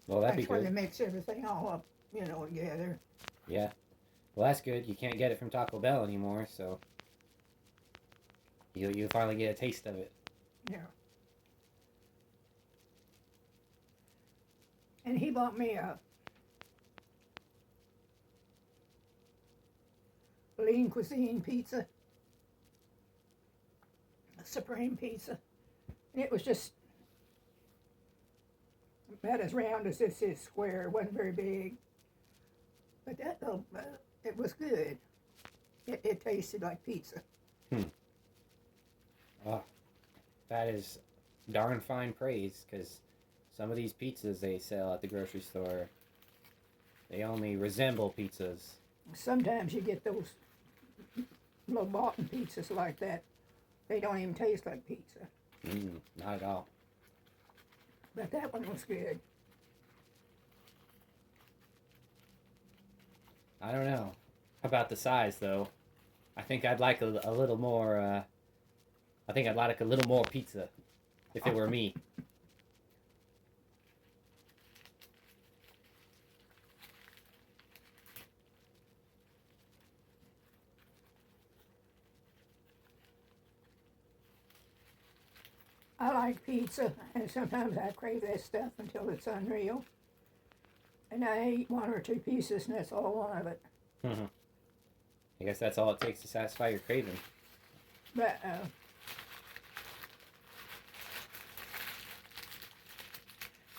Well, that'd be That's where they good. mix everything all up, together. Yeah. Well, that's good. You can't get it from Taco Bell anymore, so you finally get a taste of it. Yeah. And he bought me a lean cuisine pizza, a supreme pizza. And it was just about as round as this is square. It wasn't very big, but it was good. It tasted like pizza. Hmm. Oh, that is darn fine praise, because some of these pizzas they sell at the grocery store, they only resemble pizzas. Sometimes you get those little boughton pizzas like that. They don't even taste like pizza. Not at all. But that one was good. I don't know about the size though. I think I'd like a little more. I think I'd like a little more pizza if it were me. I like pizza, and sometimes I crave that stuff until it's unreal. And I eat one or two pieces, and that's all I want of it. I guess that's all it takes to satisfy your craving. But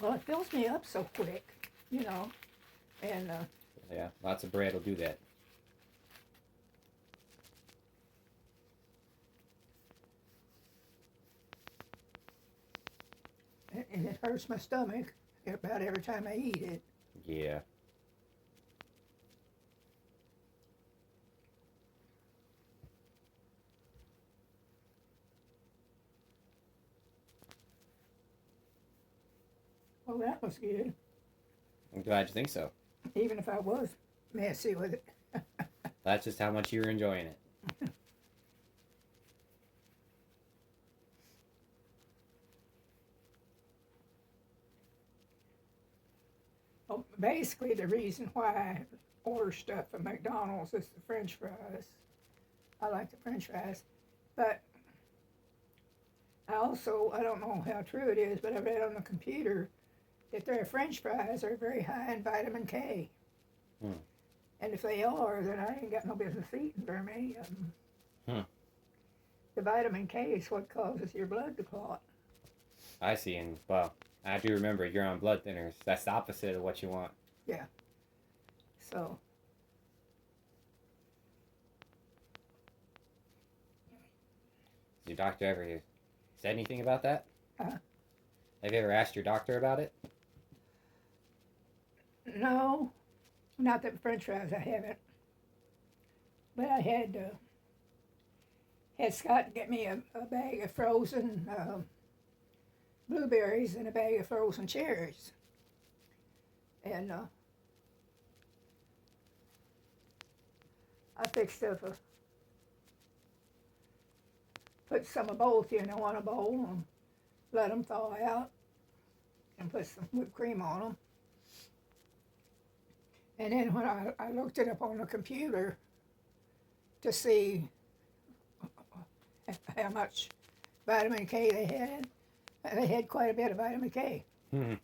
well, it fills me up so quick, and Yeah, lots of bread will do that. and it hurts my stomach about every time I eat it. Yeah. Well, that was good, I'm glad you think so. even if I was messy with it. That's just how much you're enjoying it. Well, basically, the reason why I order stuff from McDonald's is the French fries. I like the French fries, but I don't know how true it is, but I read on the computer that their French fries are very high in vitamin K. Hmm. And if they are, then I ain't got no business eating very many of them. Hmm. The vitamin K is what causes your blood to clot. I see, and well, I do remember you're on blood thinners. That's the opposite of what you want. Yeah. So, Has your doctor ever said anything about that? uh, Have you ever asked your doctor about it? no, not the French fries. I haven't. But I had Scott get me a bag of frozen blueberries and a bag of frozen cherries, and I fixed up put some of both in one bowl and let them thaw out, and put some whipped cream on them. And then when I looked it up on the computer to see how much vitamin K they had quite a bit of vitamin K. Hmm.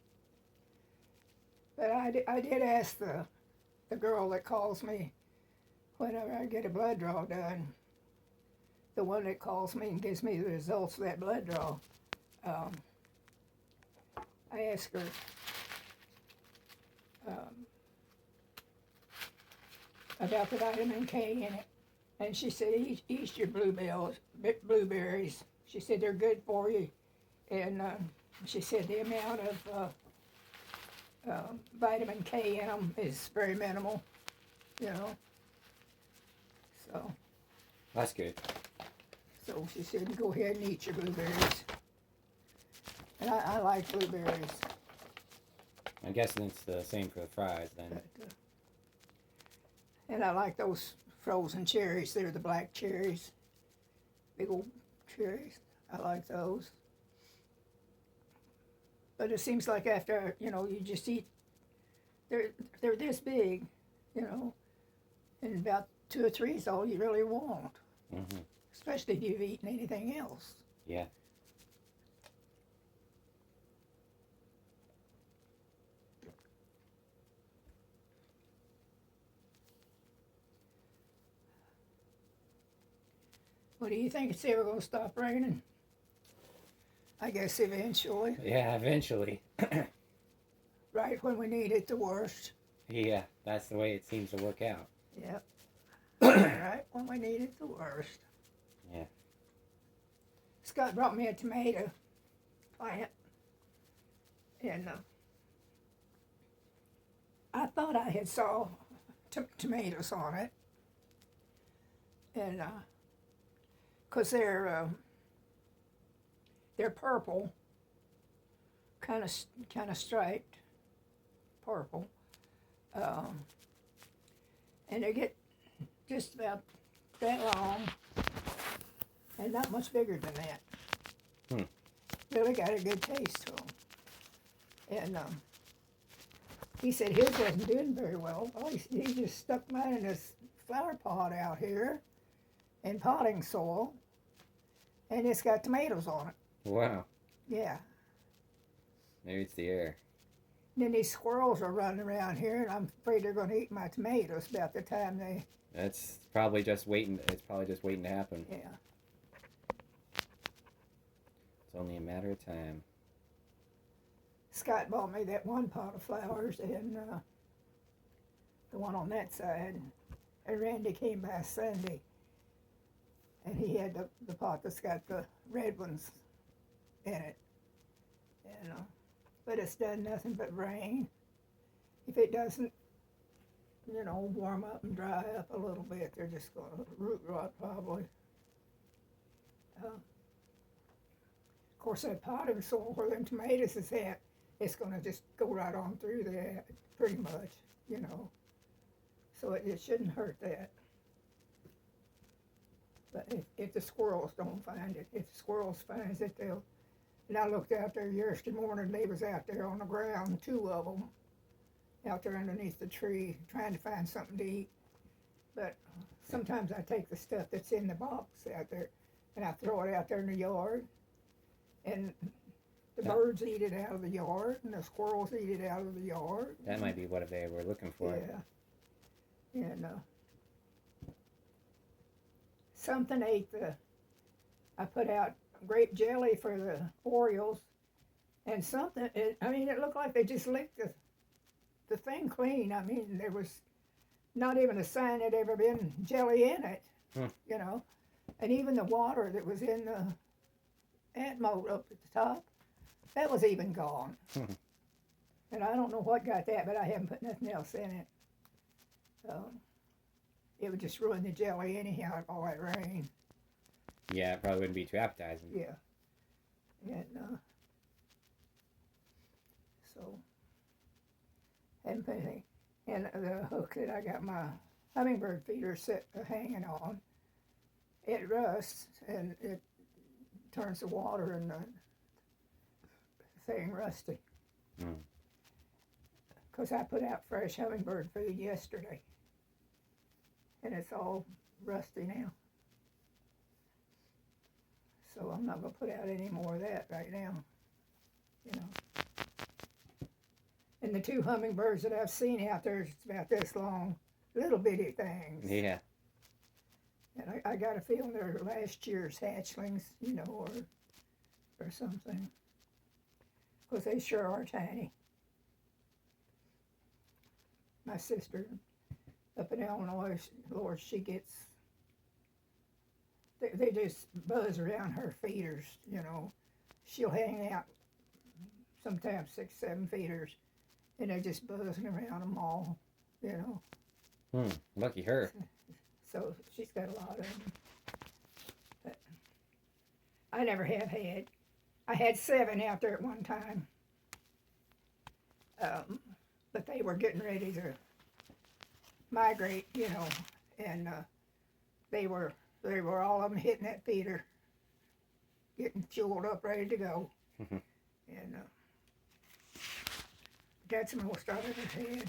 But I did ask the girl that calls me whenever I get a blood draw done, the one that calls me and gives me the results of that blood draw. Um, I asked her um, about the vitamin K in it, and she said, eat your blueberries. She said they're good for you, and she said the amount of vitamin K in them is very minimal, you know. So, That's good. so she said, go ahead and eat your blueberries. And I like blueberries, I'm guessing it's the same for the fries then. but, and I like those frozen cherries. They're the black cherries, big old cherries. I like those. But it seems like after, you just eat, they're, they're this big, and about 2 or 3 is all you really want, Hmm. especially if you've eaten anything else. Yeah. What do you think? It's ever going to stop raining? I guess eventually, Yeah, eventually. right when we need it the worst. Yeah, that's the way it seems to work out. Yep. Right when we need it the worst. Yeah. Scott brought me a tomato plant, and I thought I had saw tomatoes on it, and cause they're purple, kind of striped purple, um, and they get just about that long, and not much bigger than that. Hmm. Really got a good taste to them, and he said his wasn't doing very well. Well, he just stuck mine in this flower pot out here in potting soil, and it's got tomatoes on it. Wow. Yeah. Maybe it's the air. Then these squirrels are running around here, and I'm afraid they're going to eat my tomatoes about the time they. That's probably just waiting. It's probably just waiting to happen. Yeah. It's only a matter of time. Scott bought me that one pot of flowers, and the one on that side. And Randy came by Sunday, and he had the pot that's got the red ones in it. And but it's done nothing but rain. If it doesn't, warm up and dry up a little bit, they're just going to root rot probably. Of course, that potting soil where them tomatoes is at, it's going to just go right on through that, pretty much, So it shouldn't hurt that. But if the squirrels don't find it, if the squirrels finds it, they'll. And I looked out there yesterday morning, they was out there on the ground, 2 of them, out there underneath the tree, trying to find something to eat. But sometimes I take the stuff that's in the box out there, and I throw it out there in the yard, and the birds eat it out of the yard, and the squirrels eat it out of the yard. That might be what they were looking for. Yeah. And something ate I put out grape jelly for the Orioles, and something, it looked like they just licked the thing clean. I mean, there was not even a sign there'd ever been jelly in it, And even the water that was in the ant mold up at the top, that was even gone. And I don't know what got that, but I haven't put nothing else in it. It would just ruin the jelly anyhow, all that rain. Yeah, it probably wouldn't be too appetizing. Yeah. And so, and the hook that I got my hummingbird feeder set hanging on, it rusts and it turns the water in the thing rusty. Because I put out fresh hummingbird food yesterday, and it's all rusty now. So I'm not going to put out any more of that right now, And the 2 hummingbirds that I've seen out there, it's about this long, little bitty things. Yeah. And I got a feeling they're last year's hatchlings, or something. Because they sure are tiny. My sister up in Illinois, Lord, she gets. They just buzz around her feeders, She'll hang out sometimes 6, 7 feeders, and they're just buzzing around them all, Lucky her. So she's got a lot of them. But I never have had. I had 7 out there at one time. But they were getting ready to migrate, and they were all of them hitting that feeder, getting fueled up, ready to go. And That's the most I've ever had.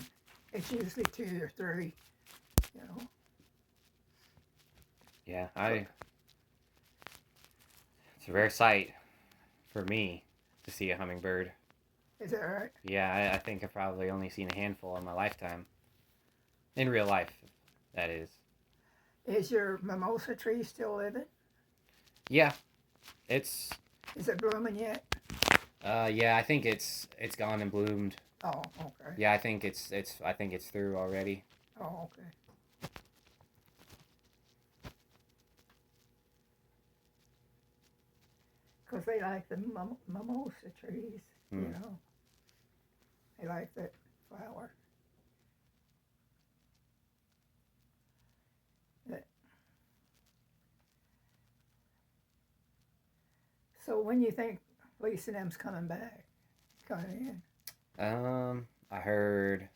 It's usually 2 or 3, you know. Yeah, it's a rare sight for me to see a hummingbird. Is that right? Yeah, I think I've probably only seen a handful in my lifetime. In real life, that is. Is your mimosa tree still living? Yeah, it's Is it blooming yet? yeah, I think it's gone and bloomed. Oh, okay. Yeah, I think it's through already. Oh, okay. Because they like the mimosa trees, you Hmm. know. They like that flower. That. So when you think Lisa and them's coming back, coming in? I heard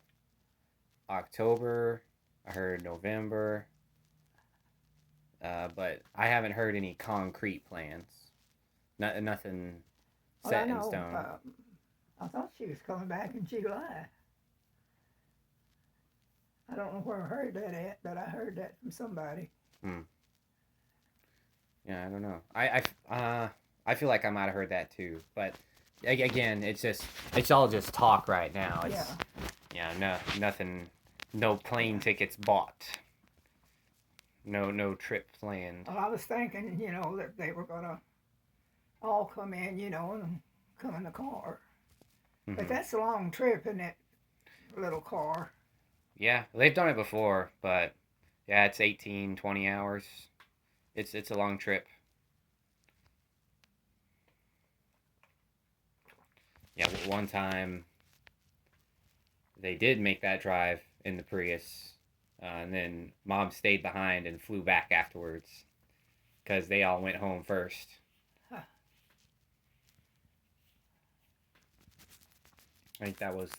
October. I heard November. But I haven't heard any concrete plans. Nothing Well, I set in know. stone. I thought she was coming back in July. I don't know where I heard that at, but I heard that from somebody. Yeah, I don't know. I feel like I might have heard that too, but again, it's all just talk right now. It's no nothing, no plane tickets bought, no trip planned. Well, I was thinking, that they were gonna all come in, and come in the car. But that's a long trip in that little car. Yeah, they've done it before, but yeah, it's 18, 20 hours. It's a long trip. Yeah, one time they did make that drive in the Prius, and then Mom stayed behind and flew back afterwards because they all went home first. Huh. I think that was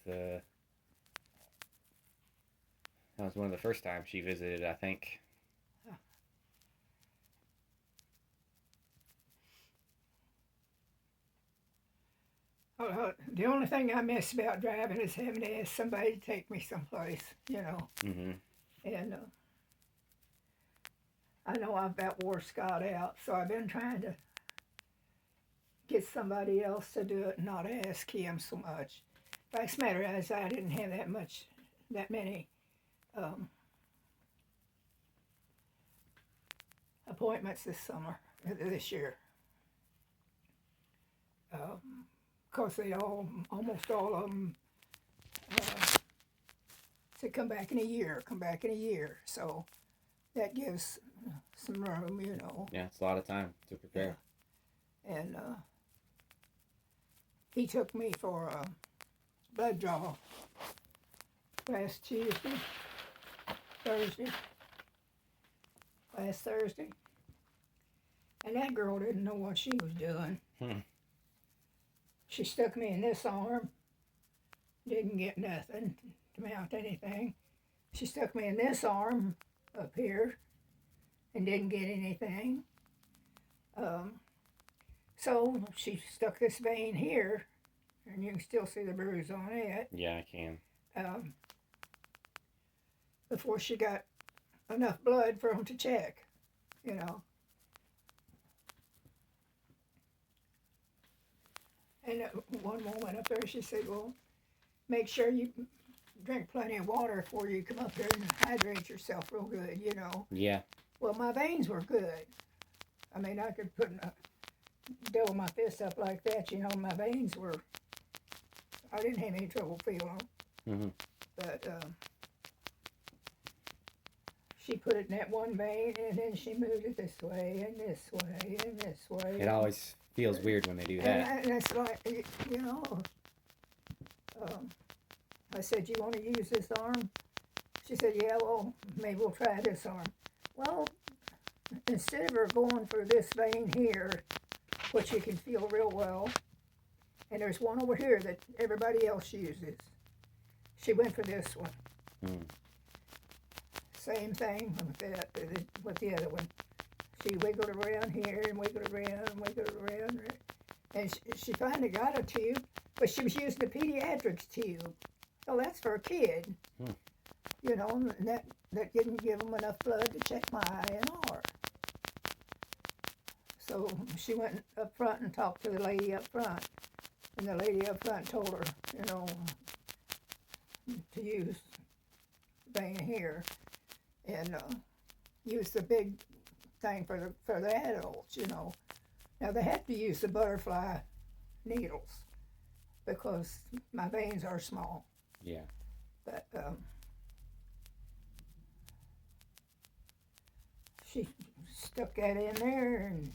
one of the first times she visited, I think. Huh. The only thing I miss about driving is having to ask somebody to take me someplace, Mm-hmm. And I know I've about wore Scott out, so I've been trying to get somebody else to do it and not ask him so much. Fact of the matter is, I didn't have that many appointments this year. Because almost all of them said come back in a year, come back in a year. So that gives some room, Yeah, it's a lot of time to prepare. Yeah. And he took me for a blood draw last Thursday. And that girl didn't know what she was doing. She stuck me in this arm, didn't get nothing to mount anything. She stuck me in this arm up here and didn't get anything. So she stuck this vein here, and you can still see the bruise on it. Yeah, I can. Before she got enough blood for them to check, And one woman up there, she said, well, make sure you drink plenty of water before you come up here and hydrate yourself real good, Yeah. Well, my veins were good. I mean, I could double my fist up like that, my veins were, I didn't have any trouble feeling them. Mm-hmm. But she put it in that one vein, and then she moved it this way, and this way, and this way. It always feels weird when they do that. And it's like, I said, you want to use this arm? She said, yeah, well, maybe we'll try this arm. Well, instead of her going for this vein here, which you can feel real well, and there's one over here that everybody else uses, she went for this one. Same thing with the other one. She wiggled around here and wiggled around and wiggled around. And she finally got a tube, but she was using the pediatrics tube. Oh, that's for a kid. Hmm. You know, and that didn't give them enough blood to check my INR. So she went up front and talked to the lady up front. And the lady up front told her, you know, to use vein here and use the big thing for the adults, you know. Now they have to use the butterfly needles because my veins are small. Yeah. But she stuck that in there and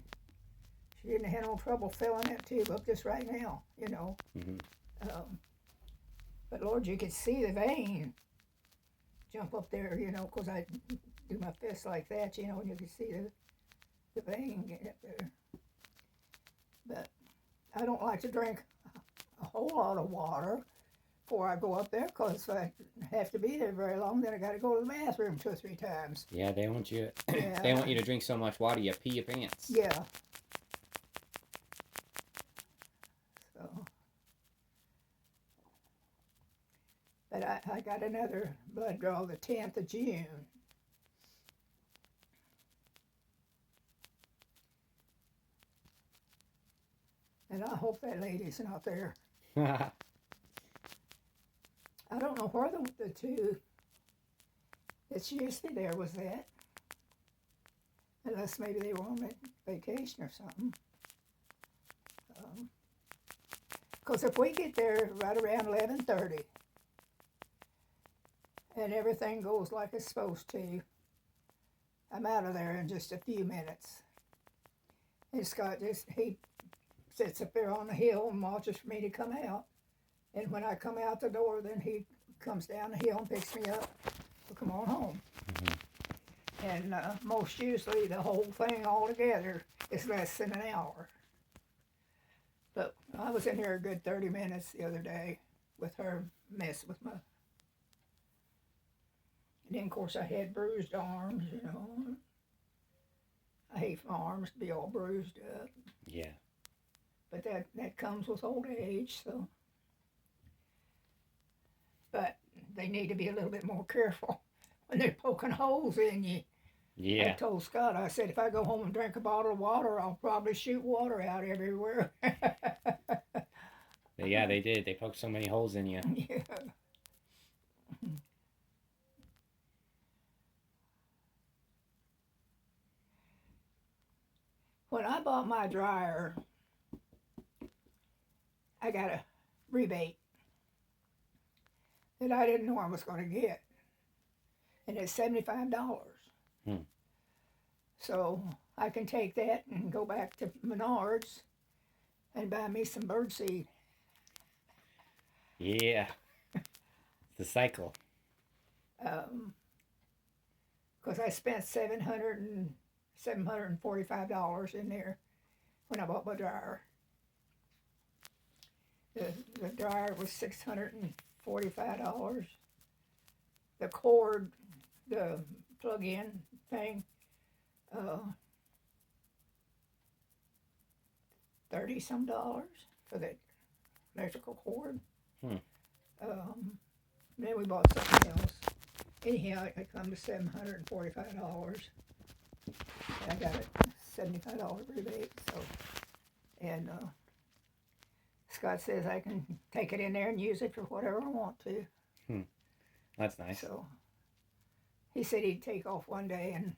she didn't have no trouble filling that tube up just right now, you know. Mm-hmm. But Lord, you could see the vein jump up there, you know, because I do my fist like that, you know, and you can see the vein get up there. But I don't like to drink a whole lot of water before I go up there because if I have to be there very long, then I got to go to the bathroom 2 or 3 times. Yeah, they want you. Yeah. They want you to drink so much water you pee your pants. Yeah. So, but I got another blood draw the 10th of June. And I hope that lady's not there. I don't know where the two that she used to be there was at. Unless maybe they were on vacation or something. Because if we get there right around 11:30 and everything goes like it's supposed to, I'm out of there in just a few minutes. And Scott he sits up there on the hill and watches for me to come out. And when I come out the door, then he comes down the hill and picks me up to come on home. Mm-hmm. And most usually the whole thing altogether is less than an hour. But I was in here a good 30 minutes the other day with her mess with my... And then, of course, I had bruised arms, you know. I hate my arms to be all bruised up. Yeah. But that comes with old age, so... But they need to be a little bit more careful when they're poking holes in you. Yeah. I told Scott, I said, if I go home and drink a bottle of water, I'll probably shoot water out everywhere. Yeah, they did. They poked so many holes in you. Yeah. When I bought my dryer, I got a rebate that I didn't know I was going to get. And it's $75. Hmm. So I can take that and go back to Menards and buy me some birdseed. Yeah. It's the cycle. Because I spent $745 in there when I bought my dryer. The dryer was $645. The cord, the plug-in thing, 30 some dollars for the electrical cord. Then we bought something else. Anyhow, it come to $745. I got a $75 rebate. So, and Scott says I can take it in there and use it for whatever I want to. That's nice. So he said he'd take off one day and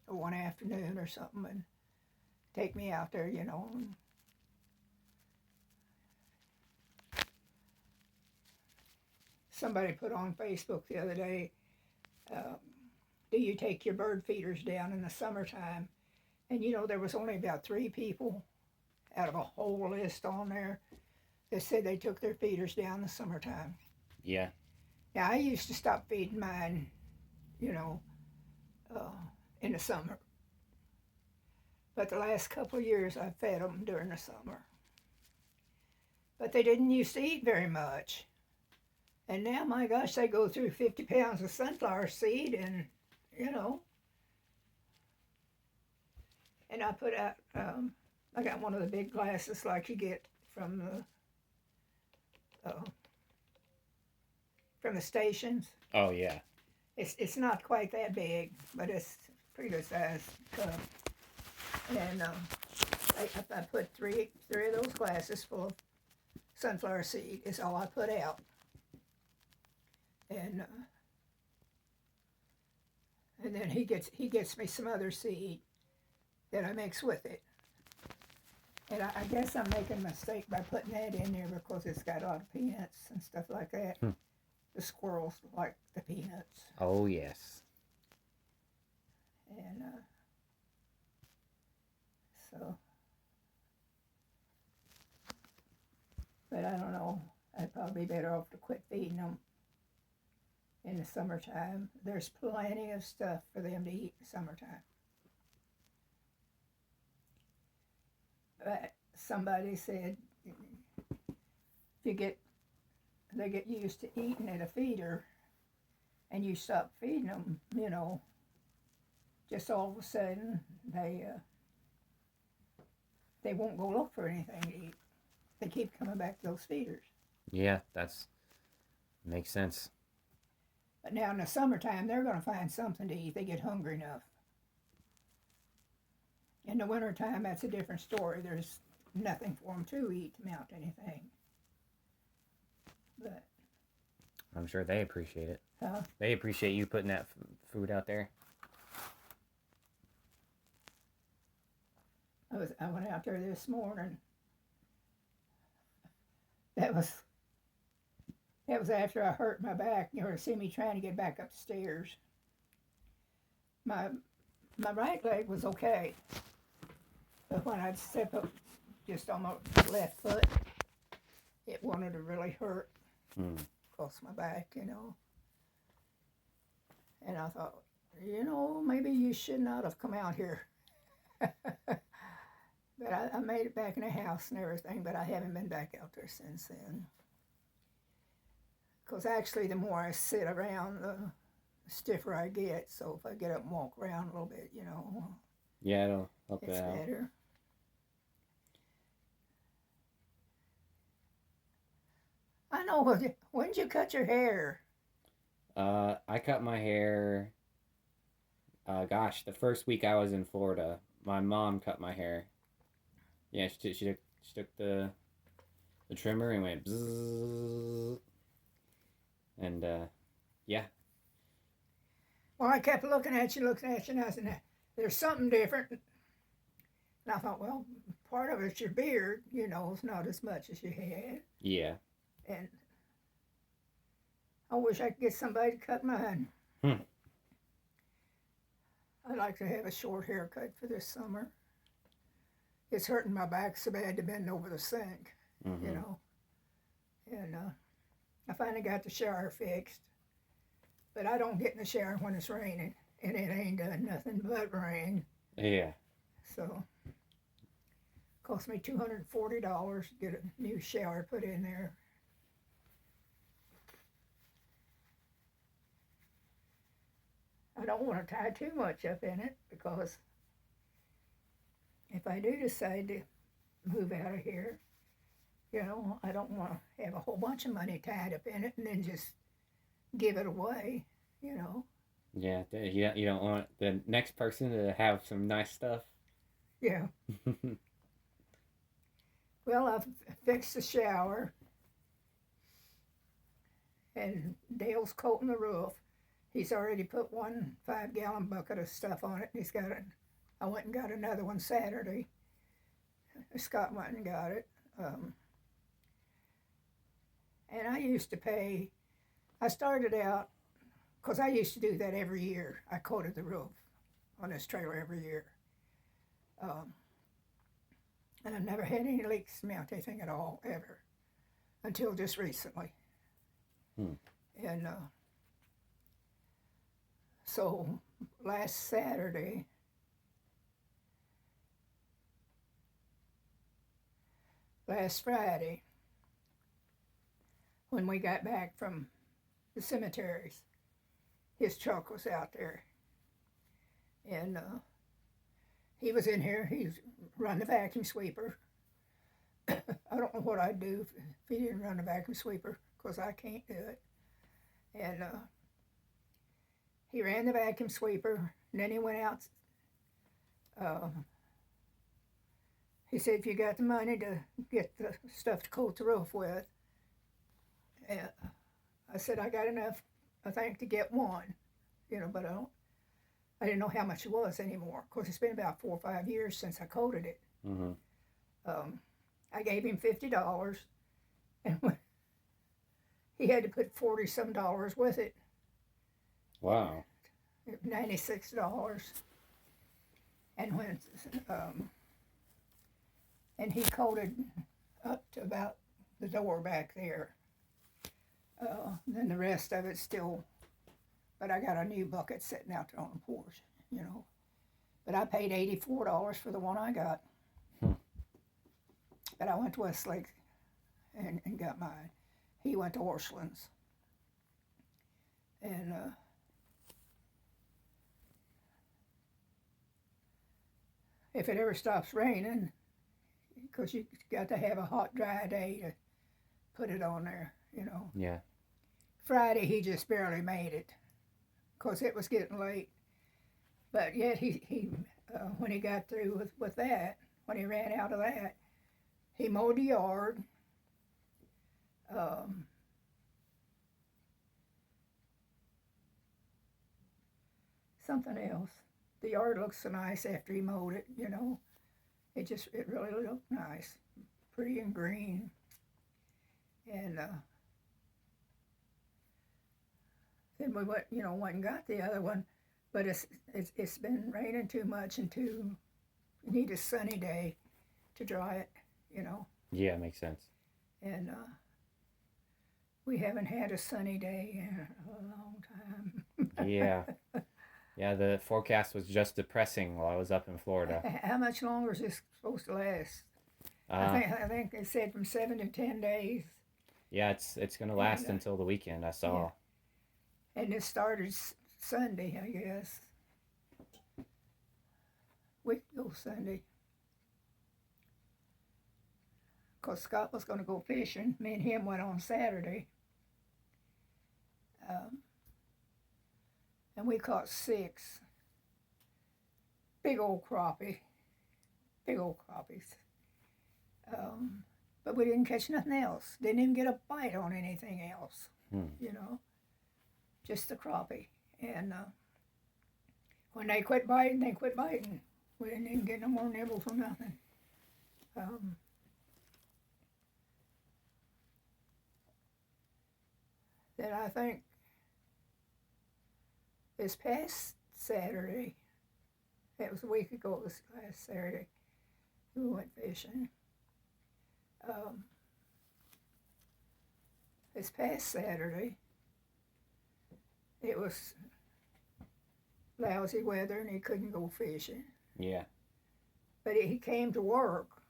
one afternoon or something and take me out there, you know. Somebody put on Facebook the other day, do you take your bird feeders down in the summertime? And you know, there was only about 3 people out of a whole list on there that said they took their feeders down in the summertime. Yeah. Now, I used to stop feeding mine, you know, in the summer. But the last couple of years, I fed them during the summer. But they didn't used to eat very much. And now, my gosh, they go through 50 pounds of sunflower seed and, you know. And I put out, I got one of the big glasses like you get from the from the stations. Oh yeah. It's not quite that big, but it's pretty good size cup. And I put three of those glasses full of sunflower seed. Is all I put out. And then he gets me some other seed that I mix with it. And I guess I'm making a mistake by putting that in there because it's got a lot of peanuts and stuff like that. The squirrels like the peanuts. Oh yes. And so, but I don't know. I'd probably be better off to quit feeding them in the summertime. There's plenty of stuff for them to eat in the summertime. But somebody said they get used to eating at a feeder, and you stop feeding them, just all of a sudden they won't go look for anything to eat. They keep coming back to those feeders. Yeah, makes sense. But now in the summertime, they're going to find something to eat. They get hungry enough. In the wintertime, that's a different story. There's nothing for them to eat to mount anything. But I'm sure they appreciate it. Huh? They appreciate you putting that food out there. I went out there this morning. That was after I hurt my back. You were see me trying to get back upstairs. My right leg was okay, but when I'd step up just on my left foot, it wanted to really hurt across my back, And I thought, maybe you should not have come out here. But I made it back in the house and everything, but I haven't been back out there since then. Because actually, the more I sit around, the stiffer I get. So if I get up and walk around a little bit, Yeah, it'll help it's it out. better. I know. When did you cut your hair? I cut my hair. The first week I was in Florida, my mom cut my hair. Yeah, she took the trimmer and went bzzz. And yeah. Well, I kept looking at you, and I said, "There's something different." And I thought, well, part of it's your beard, it's not as much as you had. Yeah. And I wish I could get somebody to cut mine. I'd like to have a short haircut for this summer. It's hurting my back so bad to bend over the sink, And I finally got the shower fixed. But I don't get in the shower when it's raining, and it ain't done nothing but rain. Yeah. So, it cost me $240 to get a new shower put in there. I don't want to tie too much up in it because if I do decide to move out of here, I don't want to have a whole bunch of money tied up in it and then just give it away, Yeah, you don't want the next person to have some nice stuff. Yeah. Well, I've fixed the shower, and Dale's coating the roof. He's already put one 5-gallon bucket of stuff on it. He's got it. I went and got another one Saturday. Scott went and got it. And I used to pay. I started out, because I used to do that every year. I coated the roof on this trailer every year. And I've never had any leaks mount anything at all, ever, until just recently. And so last Friday, when we got back from the cemeteries, his truck was out there. And he was in here. He's run the vacuum sweeper. I don't know what I'd do if he didn't run the vacuum sweeper, because I can't do it. And he ran the vacuum sweeper, and then he went out. He said, if you got the money to get the stuff to coat the roof with, and I said, I got enough, I think, to get one, but I didn't know how much it was anymore. Of course, it's been about 4 or 5 years since I coated it. Mm-hmm. I gave him $50, and he had to put $40 some with it. Wow. $96. And when and he coated up to about the door back there. Then the rest of it still, but I got a new bucket sitting out there on the porch, But I paid $84 for the one I got. But I went to Westlake and got mine. He went to Orchlands. And if it ever stops raining, because you got to have a hot, dry day to put it on there, Yeah. Friday, he just barely made it, because it was getting late. But yet, he when he got through with that, when he ran out of that, he mowed the yard. Something else. The yard looks so nice after he mowed it, It really looked nice, pretty and green. And then we went and got the other one, but it's been raining too much and you need a sunny day to dry it, Yeah, it makes sense. And we haven't had a sunny day in a long time. Yeah. Yeah, the forecast was just depressing while I was up in Florida. How much longer is this supposed to last? I think they said from 7 to 10 days. Yeah, it's gonna last until the weekend. I saw. Yeah. And it started Sunday, I guess. Week ago Sunday. Because Scott was going to go fishing. Me and him went on Saturday. And we caught 6 big old crappies. But we didn't catch nothing else. Didn't even get a bite on anything else, just the crappie. And when they quit biting, they quit biting. We didn't even get no more nibbles or nothing. Then I think this past Saturday, it was a week ago, it was last Saturday, we went fishing. This past Saturday, it was lousy weather and he couldn't go fishing. Yeah. But he came to work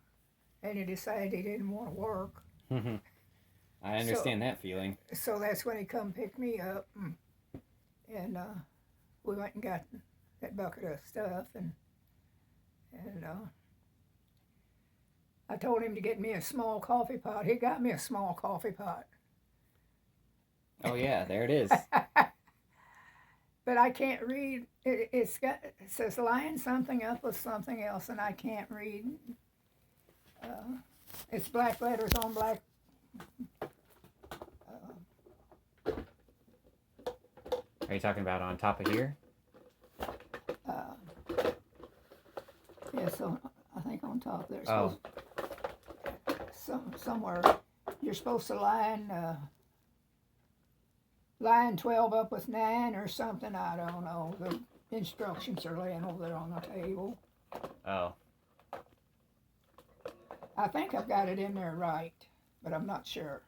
and he decided he didn't want to work. I understand that feeling. So that's when he come pick me up and we went and got that bucket of stuff and I told him to get me a small coffee pot. He got me a small coffee pot. Oh yeah, there it is. But I can't read. It says line something up with something else, and I can't read. It's black letters on black. Are you talking about on top of here? Yeah, so I think on top there. Oh. Somewhere you're supposed to line 12 up with 9 or something. I don't know. The instructions are laying over there on the table. Oh. I think I've got it in there right, but I'm not sure.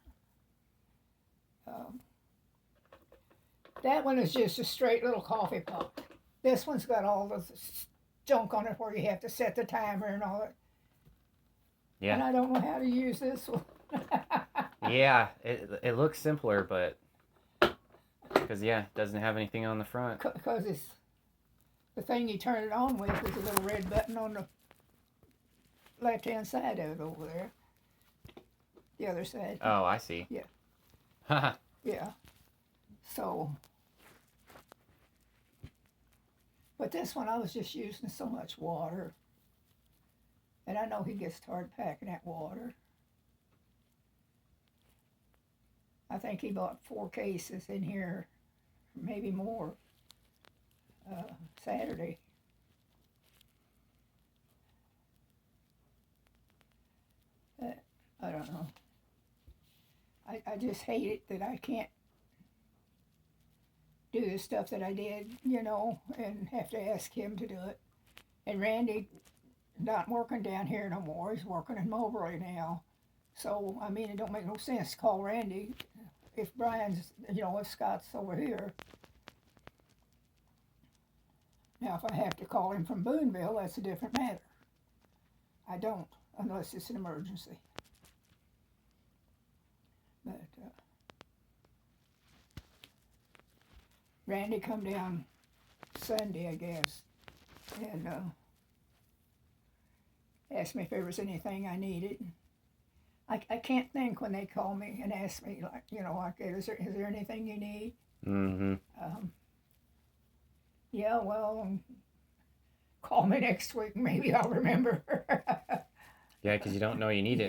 That one is just a straight little coffee pot. This one's got all the junk on it where you have to set the timer and all that. Yeah. And I don't know how to use this one. Yeah, it looks simpler, but because it doesn't have anything on the front. Because it's the thing you turn it on with is a little red button on the left-hand side of it over there. The other side. Oh, I see. Yeah. Haha. Yeah. So, but this one I was just using so much water. And I know he gets tired packing that water. I think he bought 4 cases in here, maybe more, Saturday. But I don't know. I just hate it that I can't do the stuff that I did, and have to ask him to do it. And Randy not working down here no more. He's working in Mowbray now. So, I mean, it don't make no sense to call Randy if Brian's, if Scott's over here. Now, if I have to call him from Boonville, that's a different matter. I don't, unless it's an emergency. But Randy come down Sunday, I guess, and asked me if there was anything I needed. I can't think when they call me and ask me, is there anything you need? Mm-hmm. Yeah, well, call me next week. Maybe I'll remember. Yeah, because you don't know you need it